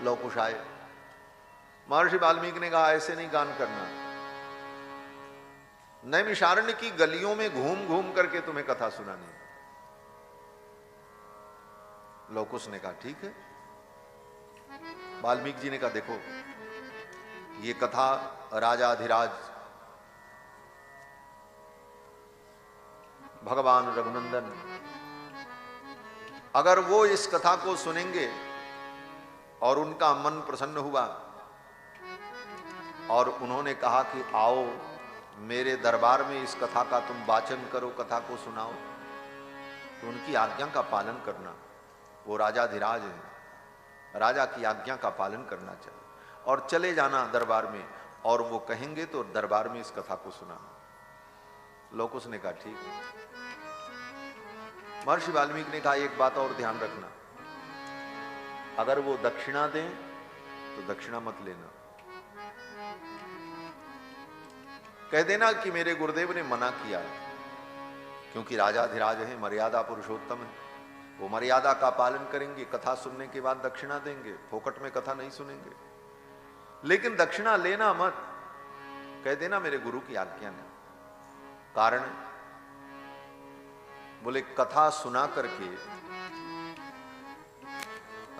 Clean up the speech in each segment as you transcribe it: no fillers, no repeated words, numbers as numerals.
Love कुश आए। महर्षि वाल्मीकि ने कहा ऐसे नहीं गान करना, नैमिषारण्य की गलियों में घूम घूम करके तुम्हें कथा सुनानी। लव कुश ने कहा ठीक है। वाल्मीकि जी ने कहा देखो ये कथा राजाधिराज भगवान रघुनंदन, अगर वो इस कथा को सुनेंगे और उनका मन प्रसन्न हुआ और उन्होंने कहा कि आओ मेरे दरबार में इस कथा का तुम वाचन करो, कथा को सुनाओ, तो उनकी आज्ञा का पालन करना। वो राजाधिराज हैं, राजा की आज्ञा का पालन करना चाहिए और चले जाना दरबार में, और वो कहेंगे तो दरबार में इस कथा को सुनाना। लव कुश ने कहा ठीक है। महर्षि वाल्मीकि ने कहा एक बात और ध्यान रखना, अगर वो दक्षिणा दें तो दक्षिणा मत लेना, कह देना कि मेरे गुरुदेव ने मना किया, क्योंकि राजाधिराज है, मर्यादा पुरुषोत्तम है, वो मर्यादा का पालन करेंगे, कथा सुनने के बाद दक्षिणा देंगे, फोकट में कथा नहीं सुनेंगे। लेकिन दक्षिणा लेना मत, कह देना मेरे गुरु की आज्ञा नहीं। कारण बोले कथा सुना करके,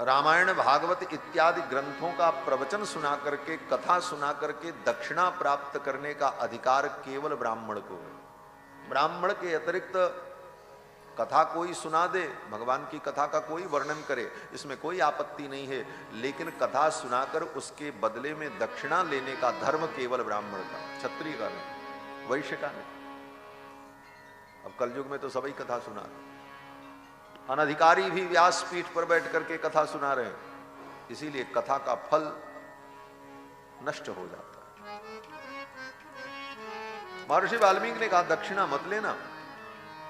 रामायण भागवत इत्यादि ग्रंथों का प्रवचन सुना करके, कथा सुना करके दक्षिणा प्राप्त करने का अधिकार केवल ब्राह्मण को है। ब्राह्मण के अतिरिक्त कथा कोई सुना दे, भगवान की कथा का कोई वर्णन करे, इसमें कोई आपत्ति नहीं है, लेकिन कथा सुनाकर उसके बदले में दक्षिणा लेने का धर्म केवल ब्राह्मण का, क्षत्रिय का नहीं, वैश्य का नहीं। अब कलयुग में तो सभी कथा सुना रहे, अनधिकारी भी व्यास पीठ पर बैठ करके कथा सुना रहे हैं, इसीलिए कथा का फल नष्ट हो जाता है। महर्षि वाल्मीकि ने कहा दक्षिणा मत लेना,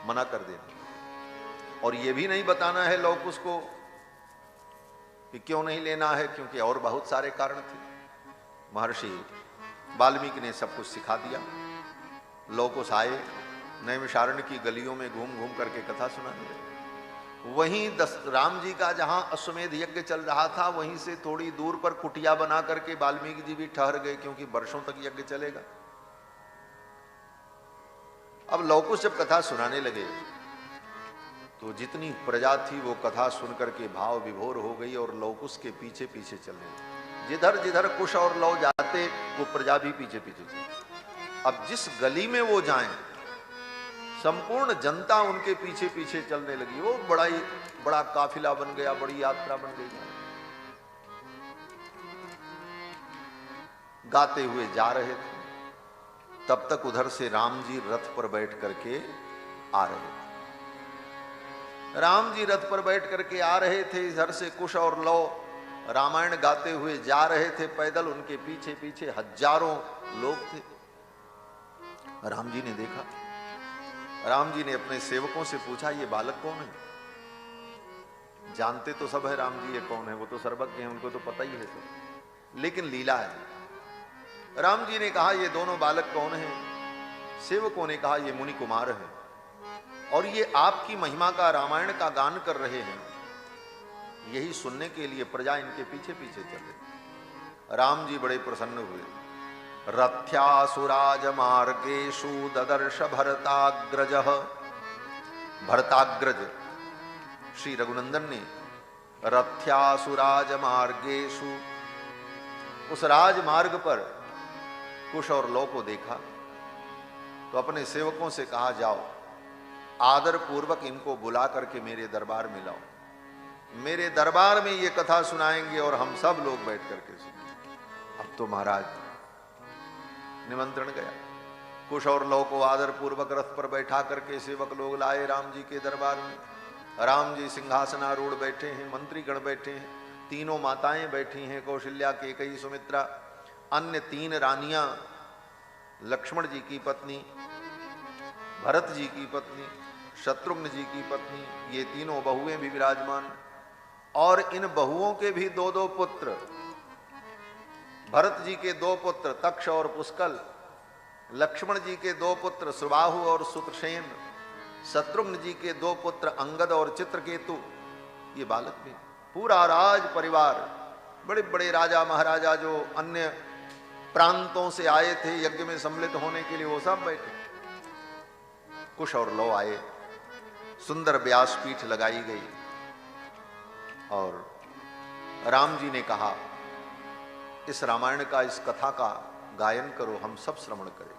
मना कर देना, और यह भी नहीं बताना है लव कुश को कि क्यों नहीं लेना है, क्योंकि और बहुत सारे कारण थे। महर्षि वाल्मीकि ने सब कुछ सिखा दिया। लव कुश आए, नैमिषारण्य की गलियों में घूम घूम करके कथा सुनाने लगे। वहीं राम जी का जहां अश्वमेध यज्ञ चल रहा था, वहीं से थोड़ी दूर पर कुटिया बना करके वाल्मीकि जी भी ठहर गए, क्योंकि वर्षों तक यज्ञ चलेगा। अब लव कुश जब कथा सुनाने लगे तो जितनी प्रजा थी वो कथा सुनकर के भाव विभोर हो गई और लव कुश के पीछे पीछे चलने लगी। जिधर जिधर कुश और लव जाते वो प्रजा भी पीछे पीछे चलती। अब जिस गली में वो जाएं, संपूर्ण जनता उनके पीछे पीछे चलने लगी। वो बड़ा काफिला बन गया, बड़ी यात्रा बन गई। गाते हुए जा रहे थे, तब तक उधर से राम जी रथ पर बैठ करके आ रहे थे। राम जी रथ पर बैठ करके आ रहे थे, इधर से कुश और लव रामायण गाते हुए जा रहे थे पैदल, उनके पीछे पीछे हजारों लोग थे। राम जी ने देखा, राम जी ने अपने सेवकों से पूछा ये बालक कौन है? जानते तो सब है राम जी ये कौन है, वो तो सर्वज्ञ हैं, उनको तो पता ही है सब, लेकिन लीला है। राम जी ने कहा ये दोनों बालक कौन हैं? सेवकों ने कहा ये मुनि कुमार है और ये आपकी महिमा का, रामायण का गान कर रहे हैं। यही सुनने के लिए प्रजा इनके पीछे पीछे चले। राम जी बड़े प्रसन्न हुए। रथ्यासुराज मार्गेषु ददर्श भरताग्रज। भरताग्रज श्री रघुनंदन ने रथ्यासुराज मार्गेषु, उस राजमार्ग पर कुश और लव को देखा तो अपने सेवकों से कहा जाओ आदर पूर्वक इनको बुला करके मेरे दरबार में लाओ, मेरे दरबार में ये कथा सुनाएंगे और हम सब लोग बैठ करके सुनेंगे। अब तो महाराज निमंत्रण गया। कुश और लव को आदर पूर्वक रथ पर बैठा करके सेवक लोग लाए राम जी के दरबार में। राम जी सिंहासनारूढ़ बैठे हैं, मंत्रीगण बैठे हैं, तीनों माताएं बैठी हैं, कौशल्या, कैकेयी, सुमित्रा, अन्य 3 रानियां, लक्ष्मण जी की पत्नी, भरत जी की पत्नी, शत्रुघ्न जी की पत्नी, ये तीनों बहुएं भी विराजमान। और इन बहुओं के भी 2-2 पुत्र, भरत जी के 2 पुत्र तक्ष और पुष्कल, लक्ष्मण जी के 2 पुत्र सुबाहु और सुतसेन, शत्रुघ्न जी के 2 पुत्र अंगद और चित्रकेतु, ये बालक भी, पूरा राज परिवार बड़े बड़े राजा महाराजा जो अन्य प्रांतों से आए थे यज्ञ में सम्मिलित होने के लिए, वो सब बैठे। कुश और लौ आए, सुंदर व्यासपीठ लगाई गई और राम जी ने कहा इस रामायण का, इस कथा का गायन करो, हम सब श्रवण करें।